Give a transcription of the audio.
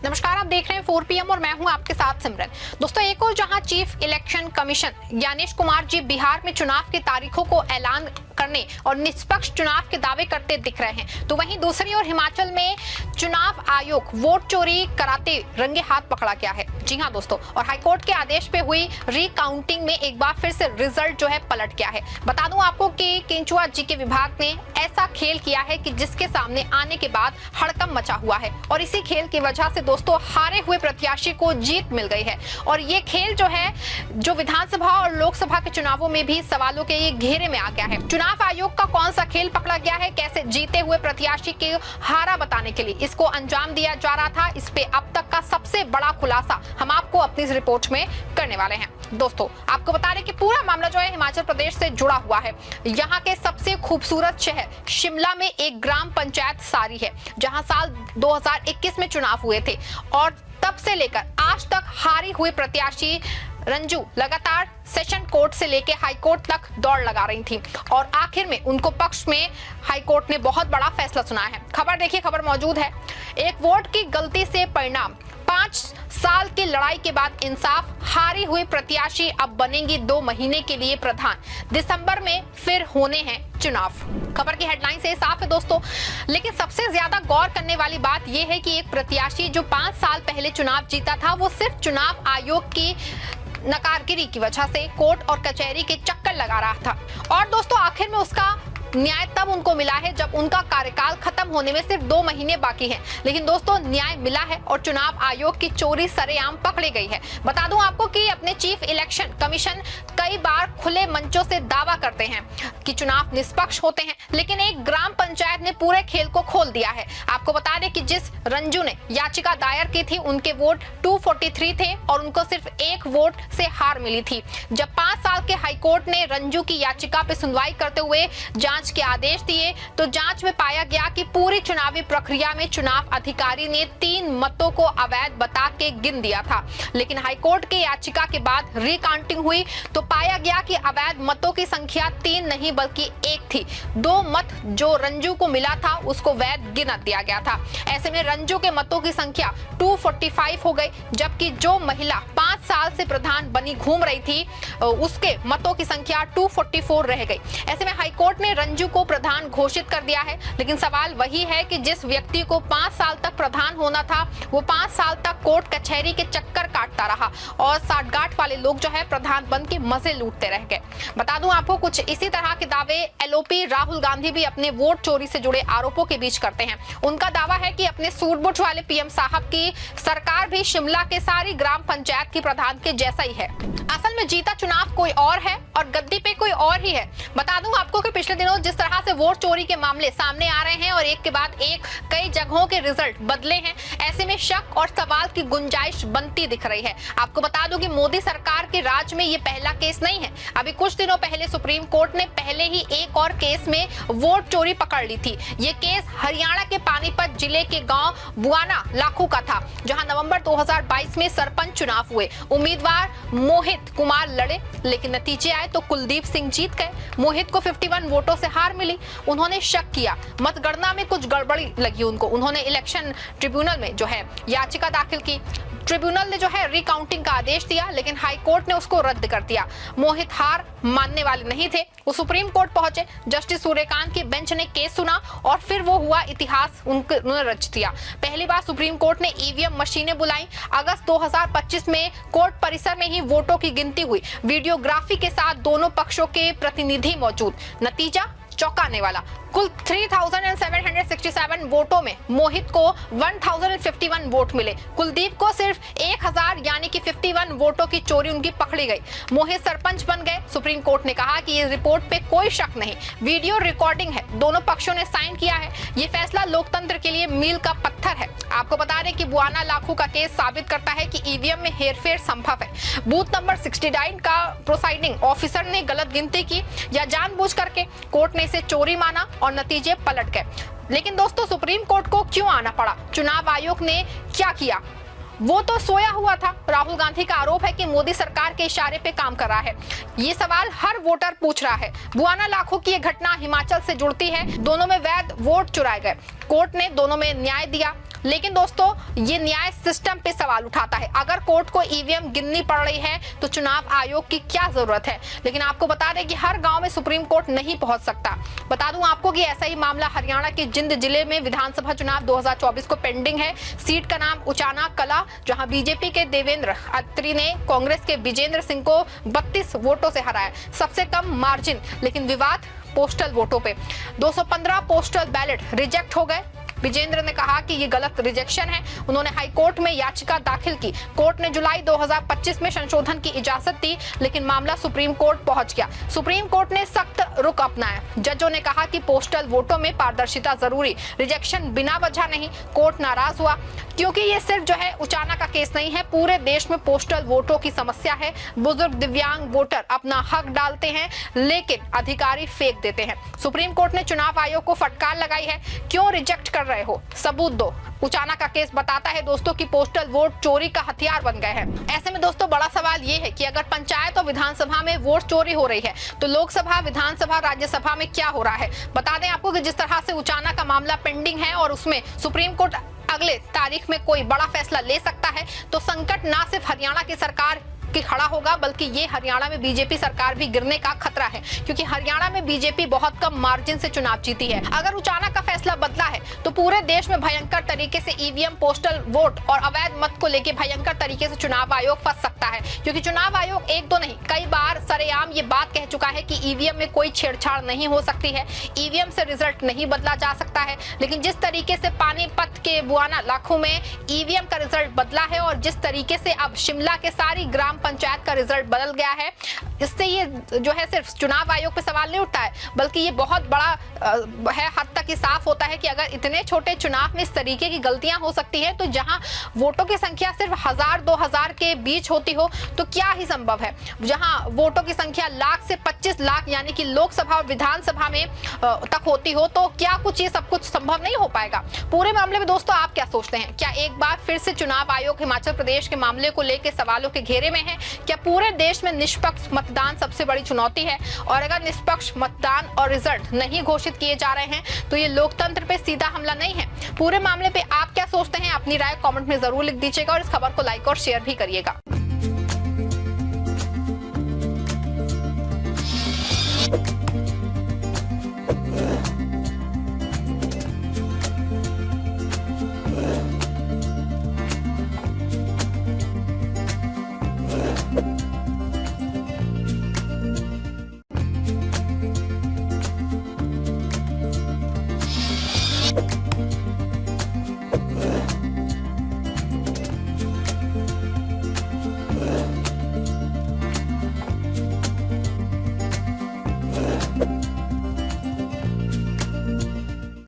नमस्कार, आप देख रहे हैं 4 PM और मैं हूं आपके साथ सिमरन। दोस्तों, एक और जहां chief election commission Gyanesh Kumar ji Bihar में चुनाव की तारीखों को ऐलान करने और निष्पक्ष चुनाव के दावे करते दिख रहे हैं, तो वहीं दूसरी ओर हिमाचल में चुनाव आयोग वोट चोरी कराते रंगे हाथ पकड़ा गया है। जी हां दोस्तों, और हाईकोर्ट के आदेश पे हुई रिकाउंटिंग में एक बार फिर से रिजल्ट जो है पलट गया है। बता दूं आपको कि केंचुआ जी के विभाग ने ऐसा खेल किया है कि जिसके सामने आने के बाद हड़कंप मचा हुआ है और इसी खेल की वजह से दोस्तों हारे हुए प्रत्याशी को जीत मिल गई है। और ये खेल जो है जो विधानसभा और लोकसभा के चुनावों में भी सवालों के ये घेरे में आ गया है। चुनाव आयोग का कौन सा खेल पकड़ा गया है, कैसे जीते हुए प्रत्याशी के हारा बताने के लिए इसको अंजाम दिया जा रहा था, इस पे अब तक का सबसे बड़ा खुलासा हम आपको अपनी इस रिपोर्ट में करने वाले हैं। दोस्तों, आपको बता दें कि पूरा मामला जो है हिमाचल प्रदेश से जुड़ा हुआ है। यहाँ के सबसे खूबसूरत शहर शिमला में एक ग्राम पंचायत सारी है, जहां साल 2021 में चुनाव हुए थे और तब से लेकर आज तक हारी हुई प्रत्याशी रंजू लगातार सेशन कोर्ट से लेकर हाई कोर्ट तक दौड़ लगा रही थी और आखिर में उनको पक्ष में हाई कोर्ट ने बहुत बड़ा फैसला सुनाया है। खबर देखिए, खबर मौजूद है। एक वोट की गलती से परिणाम, 5 साल की लड़ाई के बाद इंसाफ, हारी हुई प्रत्याशी अब बनेंगी 2 महीने के लिए प्रधान, दिसंबर में फिर होने हैं चुनाव। खबर की हेडलाइन से साफ है दोस्तों, लेकिन सबसे ज्यादा गौर करने वाली बात यह है कि एक प्रत्याशी जो 5 साल पहले चुनाव जीता था, वो सिर्फ चुनाव आयोग की नकारगिरी की वजह से कोर्ट और कचहरी के चक्कर लगा रहा था। और दोस्तों, आखिर में उसका न्याय तब उनको मिला है जब उनका कार्यकाल खत्म होने में सिर्फ 2 महीने बाकी हैं। लेकिन दोस्तों, न्याय मिला है और चुनाव आयोग की चोरी सरेआम पकड़ी गई है। बता दूं आपको कि अपने चीफ इलेक्शन कमीशन कई बार खुले मंचों से दावा करते हैं कि चुनाव निष्पक्ष होते हैं, लेकिन एक ग्राम पंचायत ने पूरे खेल को खोल दिया है। आपको बता दें कि जिस रंजू ने याचिका दायर की थी, उनके वोट 243 थे और उनको सिर्फ 1 वोट से हार मिली थी। जब 5 साल के हाईकोर्ट ने रंजू की याचिका पे सुनवाई करते हुए जांच के आदेश दिए, तो जांच में पाया गया कि पूरी चुनावी प्रक्रिया में चुनाव अधिकारी ने 3 मतों को अवैध बता के गिन दिया था। लेकिन हाईकोर्ट की याचिका के बाद रिकाउंटिंग हुई तो पाया गया कि अवैध मतों की संख्या 3 नहीं बल्कि 1 थी। 2 मत जो रंजू को मिला था उसको वैध गिना दिया गया था। ऐसे में रंजू के मतों की संख्या 245 हो गई, जबकि जो महिला 5 साल से प्रधान बनी घूम रही थी उसके मतों की संख्या 244 रह गई। ऐसे में हाईकोर्ट ने रंजू को प्रधान घोषित कर दिया है। लेकिन सवाल वही है कि जिस व्यक्ति को 5 साल तक प्रधान होना था, वो 5 साल तक कोर्ट कचहरी के चक्कर काटता रहा और साठगांठ वाले लोग जो है प्रधान बन के मजे लूटते रह गए। बता दूं आपको, कुछ इसी तरह के दावे एलओपी राहुल गांधी भी अपने वोट चोरी से जुड़े आरोपों के बीच करते हैं। उनका दावा है कि अपने सूट-बूट वाले पीएम साहब की सरकार भी शिमला के सारी ग्राम पंचायत की प्रधान के जैसा ही है। असल में जीता चुनाव कोई और है और गद्दी पे कोई और ही है। बता दूं आपको कि पिछले दिनों जिस तरह से वोट चोरी के मामले सामने आ रहे हैं और एक के बाद एक कई जगहों के रिजल्ट बदले हैं, ऐसे में शक और सवाल की गुंजाइश बनती दिख रही है। आपको बता दूं कि मोदी सरकार के राज में ये पहला केस नहीं है। अभी कुछ दिनों पहले सुप्रीम कोर्ट ने पहले ही एक और केस में वोट चोरी पकड़ ली थी। ये केस हरियाणा के पानीपत जिले के गांव बुआना लाखू का था, जहां नवंबर 2022 में सरपंच चुनाव हुए। उम्मीदवार मोहित कुमार लड़े, लेकिन नतीजे आए तो कुलदीप सिंह जीत गए। मोहित को 51 वोटों से हार मिली। उन्होंने शक किया, मतगणना में कुछ गड़बड़ी लगी उनको। उन्होंने इलेक्शन ट्रिब्यूनल में जो है याचिका दाखिल की। ट्रिब्यूनल ने जो है रिकाउंटिंग का आदेश दिया, लेकिन हाई कोर्ट ने उसको रद्द कर दिया। मोहित हार मानने वाले नहीं थे, वो सुप्रीम कोर्ट पहुंचे। जस्टिस सूर्यकांत की बेंच ने केस सुना और फिर वो हुआ इतिहास उन्होंने रच दिया। पहली बार सुप्रीम कोर्ट ने ईवीएम मशीनें बुलाई। अगस्त 2025 में कोर्ट परिसर में ही वोटों की गिनती हुई, वीडियोग्राफी के साथ दोनों पक्षों के प्रतिनिधि मौजूद। नतीजा चौंकाने वाला, कुल 3767 वोटों में मोहित को 1051 वोट मिले। कुलदीप को सिर्फ 1000 यानी कि 51 वोटों की चोरी उनकी पकड़ी गई। मोहित सरपंच बन गए। सुप्रीम कोर्ट ने कहा कि इस रिपोर्ट पे कोई शक नहीं, वीडियो रिकॉर्डिंग है, दोनों पक्षों ने साइन किया है। ये फैसला लोकतंत्र के लिए मील का पत्थर है। आपको बता दें कि बुआना लाखू का केस साबित करता है कि ईवीएम में हेरफेर संभव है। बूथ नंबर 69 का प्रोसाइडिंग ऑफिसर ने गलत गिनती की या जानबूझ करके कोर्ट ने इसे चोरी माना और नतीजे पलट गए। लेकिन दोस्तों, सुप्रीम कोर्ट को क्यों आना पड़ा? चुनाव आयोग ने क्या किया? वो तो सोया हुआ था। राहुल गांधी का आरोप है कि मोदी सरकार के इशारे पे काम कर रहा है। ये सवाल हर वोटर पूछ रहा है। बुआना लाखों की ये घटना हिमाचल से जुड़ती है। दोनों में वैध वोट चुराए गए। कोर्ट ने दोनों में न्याय दिया। लेकिन दोस्तों ये न्याय सिस्टम पे सवाल उठाता है। अगर कोर्ट को ईवीएम गिननी पड़ रही है तो चुनाव आयोग की क्या जरूरत है। लेकिन आपको बता दें कि हर गांव में सुप्रीम कोर्ट नहीं पहुंच सकता। बता दूं आपको कि ऐसा ही मामला हरियाणा के जिंद जिले में विधानसभा चुनाव 2024 को पेंडिंग है। सीट का नाम उचाना कला, जहां बीजेपी के देवेंद्र अत्री ने कांग्रेस के विजेंद्र सिंह को 32 वोटों से हराया, सबसे कम मार्जिन। लेकिन विवाद पोस्टल वोटों पे 215 पोस्टल बैलेट रिजेक्ट हो गए। विजेंद्र ने कहा कि ये गलत रिजेक्शन है। उन्होंने हाई कोर्ट में याचिका दाखिल की। कोर्ट ने जुलाई 2025 में संशोधन की इजाजत दी, लेकिन मामला सुप्रीम कोर्ट पहुंच गया। सुप्रीम कोर्ट ने सख्त रुख अपनाया। जजों ने कहा कि पोस्टल वोटों में पारदर्शिता जरूरी, रिजेक्शन बिना वजह नहीं। कोर्ट नाराज हुआ क्योंकि ये सिर्फ जो है उचाना का केस नहीं है, पूरे देश में पोस्टल वोटों की समस्या है। बुजुर्ग दिव्यांग वोटर अपना हक डालते हैं, लेकिन अधिकारी फेंक देते हैं। सुप्रीम कोर्ट ने चुनाव आयोग को फटकार लगाई है, क्यों रिजेक्ट कर रहे हो, सबूत दो। उचाना का केस बताता है दोस्तों कि पोस्टल वोट चोरी का हथियार बन गए हैं। ऐसे में दोस्तों बड़ा सवाल ये है कि अगर पंचायत और विधानसभा में वोट चोरी हो रही है तो लोकसभा, विधानसभा, राज्यसभा में क्या हो रहा है। बता दें आपको कि जिस तरह से उचाना का मामला पेंडिंग है और उसमें सुप्रीम कोर्ट अगले तारीख में कोई बड़ा फैसला ले सकता है, तो संकट ना सिर्फ हरियाणा की सरकार कि खड़ा होगा, बल्कि ये हरियाणा में बीजेपी सरकार भी गिरने का खतरा है, क्योंकि हरियाणा में बीजेपी बहुत कम मार्जिन से चुनाव जीती है। अगर उचाना का फैसला बदला है तो पूरे देश में भयंकर तरीके से ईवीएम, पोस्टल वोट और अवैध मत को लेकर भयंकर तरीके से चुनाव आयोग फंस सकता है, क्योंकि चुनाव आयोग एक दो नहीं कई बार सरेआम ये बात कह चुका है कि ईवीएम में कोई छेड़छाड़ नहीं हो सकती है, ईवीएम से रिजल्ट नहीं बदला जा सकता है। लेकिन जिस तरीके से पानीपत के बुआना लाखों में ईवीएम का रिजल्ट बदला है और जिस तरीके से अब शिमला के सारी ग्राम पंचायत का रिजल्ट बदल गया है, इससे ये जो है सिर्फ चुनाव आयोग पे सवाल नहीं उठता है, बल्कि ये बहुत बड़ा है हद तक ये साफ होता है कि अगर इतने छोटे चुनाव में इस तरीके की गलतियां हो सकती है, तो जहां वोटों की संख्या सिर्फ 1000-2000 के बीच होती हो तो क्या ही संभव है, जहां वोटों की संख्या लाख से 25 लाख यानी कि लोकसभा और विधानसभा में तक होती हो, तो क्या कुछ ये सब कुछ संभव नहीं हो पाएगा। पूरे मामले में दोस्तों आप क्या सोचते हैं? क्या एक बार फिर से चुनाव आयोग हिमाचल प्रदेश के मामले को लेकर सवालों के घेरे में है? क्या पूरे देश में निष्पक्ष मतदान सबसे बड़ी चुनौती है? और अगर निष्पक्ष मतदान और रिजल्ट नहीं घोषित किए जा रहे हैं तो ये लोकतंत्र पे सीधा हमला नहीं है? पूरे मामले पे आप क्या सोचते हैं? अपनी राय कमेंट में जरूर लिख दीजिएगा और इस खबर को लाइक और शेयर भी करिएगा।